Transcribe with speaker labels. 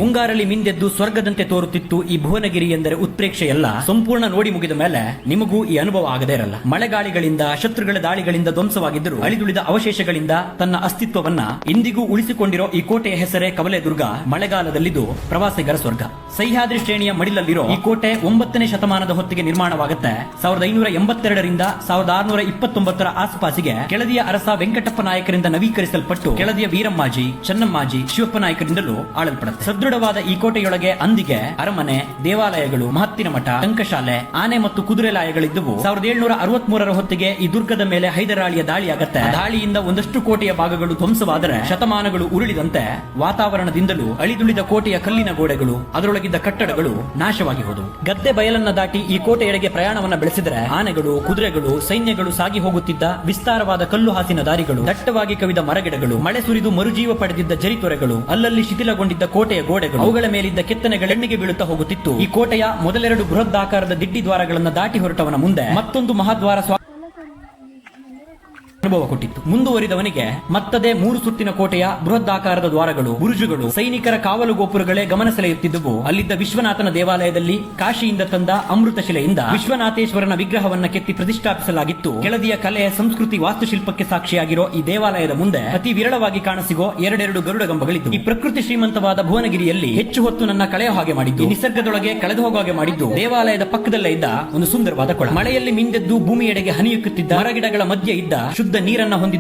Speaker 1: ಮುಂಗಾರಲ್ಲಿ ಮಿಂದೆದ್ದು ಸ್ವರ್ಗದಂತೆ ತೋರುತ್ತಿತ್ತು ಈ ಭುವನಗಿರಿ ಎಂದರೆ ಉತ್ಪ್ರೇಕ್ಷೆಯಲ್ಲ. ಸಂಪೂರ್ಣ ನೋಡಿ ಮುಗಿದ ಮೇಲೆ ನಿಮಗೂ ಈ ಅನುಭವ ಆಗದೇ ಇರಲ್ಲ. ಮಳೆಗಾಳಿಗಳಿಂದ ಶತ್ರುಗಳ ದಾಳಿಗಳಿಂದ ಧ್ವಂಸವಾಗಿದ್ದರೂ ಅಳಿದುಳಿದ ಅವಶೇಷಗಳಿಂದ ತನ್ನ ಅಸ್ತಿತ್ವವನ್ನ ಇಂದಿಗೂ ಉಳಿಸಿಕೊಂಡಿರೋ ಈ ಕೋಟೆಯ ಹೆಸರೇ ಕವಲೆದುರ್ಗ. ಮಳೆಗಾಲದಲ್ಲಿದು ಪ್ರವಾಸಿಗರ ಸ್ವರ್ಗ. ಸಹ್ಯಾದ್ರಿ ಶ್ರೇಣಿಯ ಮಡಿಲಲ್ಲಿರೋ ಈ ಕೋಟೆ 9ನೇ ಶತಮಾನದ ಹೊತ್ತಿಗೆ ನಿರ್ಮಾಣವಾಗುತ್ತೆ. 1582ರಿಂದ 1629ರ ಆಸುಪಾಸಿಗೆ ಕೆಳದಿಯ ಅರಸ ವೆಂಕಟಪ್ಪ ನಾಯಕರಿಂದ ನವೀಕರಿಸಲ್ಪಟ್ಟು ಕೆಳದಿಯ ವೀರಮ್ಮಾಜಿ, ಚೆನ್ನಮ್ಮಾಜಿ, ಶಿವಪ್ಪ ನಾಯಕರಿಂದಲೂ ಆಳಲ್ಪಡುತ್ತೆ. ಸದೃಢವಾದ ಈ ಕೋಟೆಯೊಳಗೆ ಅಂದಿಗೆ ಅರಮನೆ, ದೇವಾಲಯಗಳು, ಮಹತ್ತಿನ ಮಠ, ಟಂಕಶಾಲೆ, ಆನೆ ಮತ್ತು ಕುದುರೆ ಲಾಯಗಳಿದ್ದವು. 1763ರ ಹೊತ್ತಿಗೆ ಈ ದುರ್ಗದ ಮೇಲೆ ಹೈದರಾಳಿಯ ದಾಳಿಯಾಗತ್ತೆ. ದಾಳಿಯಿಂದ ಒಂದಷ್ಟು ಕೋಟೆಯ ಭಾಗಗಳು ಧ್ವಂಸವಾದರೆ ಶತಮಾನಗಳು ಉರುಳಿದಂತೆ ವಾತಾವರಣದಿಂದಲೂ ಅಳಿದುಳಿದ ಕೋಟೆಯ ಕಲ್ಲಿನ ಗೋಡೆಗಳು, ಅದರೊಳಗಿದ್ದ ಕಟ್ಟಡಗಳು ನಾಶವಾಗಿ ಹೋದವು. ಗದ್ದೆ ಬಯಲನ್ನ ದಾಟಿ ಈ ಕೋಟೆಯೆಡೆಗೆ ಪ್ರಯಾಣವನ್ನ ಬೆಳೆಸಿದರೆ ಆನೆಗಳು, ಕುದುರೆಗಳು, ಸೈನ್ಯಗಳು ಸಾಗಿ ಹೋಗುತ್ತಿದ್ದ ವಿಸ್ತಾರವಾದ ಕಲ್ಲು ಹಾಸಿನ ದಾರಿಗಳು, ದಟ್ಟವಾಗಿ ಕವಿದ ಮರಗಿಡಗಳು, ಮಳೆ ಸುರಿದು ಮರುಜೀವ ಪಡೆದಿದ್ದ ಜರಿತೊರೆಗಳು, ಅಲ್ಲಲ್ಲಿ ಶಿಥಿಲಗೊಂಡಿದ್ದ ಕೋಟೆಯ ಗೋಡೆಗಳು, ಅವುಗಳ ಮೇಲಿದ್ದ ಕೆತ್ತನೆಗಳು ಎಣ್ಣಿಗೆ ಬೀಳುತ್ತಾ ಹೋಗುತ್ತಿತ್ತು. ಈ ಕೋಟೆಯ ಮೊದಲೆರಡು ಬೃಹದಾಕಾರದ ದಿಡ್ಡಿ ದ್ವಾರಗಳನ್ನು ದಾಟಿ ಹೊರಟವನ ಮುಂದೆ ಮತ್ತೊಂದು ಮಹಾದ್ವಾರ ಅನುಭವ ಕೊಟ್ಟಿತ್ತು. ಮುಂದುವರಿದವನಿಗೆ ಮತ್ತದೇ 3 ಸುತ್ತಿನ ಕೋಟೆಯ ಬೃಹದಾಕಾರದ ದ್ವಾರಗಳು, ಬುರುಜುಗಳು, ಸೈನಿಕರ ಕಾವಲು ಗೋಪುರಗಳೇ ಗಮನ ಸೆಳೆಯುತ್ತಿದ್ದವು. ಅಲ್ಲಿದ್ದ ವಿಶ್ವನಾಥನ ದೇವಾಲಯದಲ್ಲಿ ಕಾಶಿಯಿಂದ ತಂದ ಅಮೃತ ಶಿಲೆಯಿಂದ ವಿಶ್ವನಾಥೇಶ್ವರನ ವಿಗ್ರಹವನ್ನ ಕೆತ್ತಿ ಪ್ರತಿಷ್ಠಾಪಿಸಲಾಗಿತ್ತು. ಕೆಳದಿಯ ಕಲೆ, ಸಂಸ್ಕೃತಿ, ವಾಸ್ತುಶಿಲ್ಪಕ್ಕೆ ಸಾಕ್ಷಿಯಾಗಿರೋ ಈ ದೇವಾಲಯದ ಮುಂದೆ ಅತಿ ವಿರಳವಾಗಿ ಕಾಣಸಿಗೋ ಎರಡೆರಡು ಗರುಡ ಗಂಬಗಳಿದ್ದು, ಈ ಪ್ರಕೃತಿ ಶ್ರೀಮಂತವಾದ ಭುವನಗಿರಿಯಲ್ಲಿ ಹೆಚ್ಚು ಹೊತ್ತು ನನ್ನ ಕಳೆಯ ಹಾಗೆ ಮಾಡಿದ್ದು, ನಿಸರ್ಗದೊಳಗೆ ಕಳೆದು ಹೋಗುವ ಹಾಗೆ ಮಾಡಿದ್ದು ದೇವಾಲಯದ ಪಕ್ಕದಲ್ಲೇ ಇದ್ದ ಒಂದು ಸುಂದರವಾದ ಕೊಳ. ಮಳೆಯಲ್ಲಿ ಮಿಂದೆದ್ದು ಭೂಮಿಯೆಡೆಗೆ ಹನಿಯುಕ್ಕುತ್ತಿದ್ದ ಮರಗಿಡಗಳ ಮಧ್ಯೆ ಇದ್ದ ಶುದ್ಧ ನೀರನ್ನ ಹೊಂದಿದ್ದ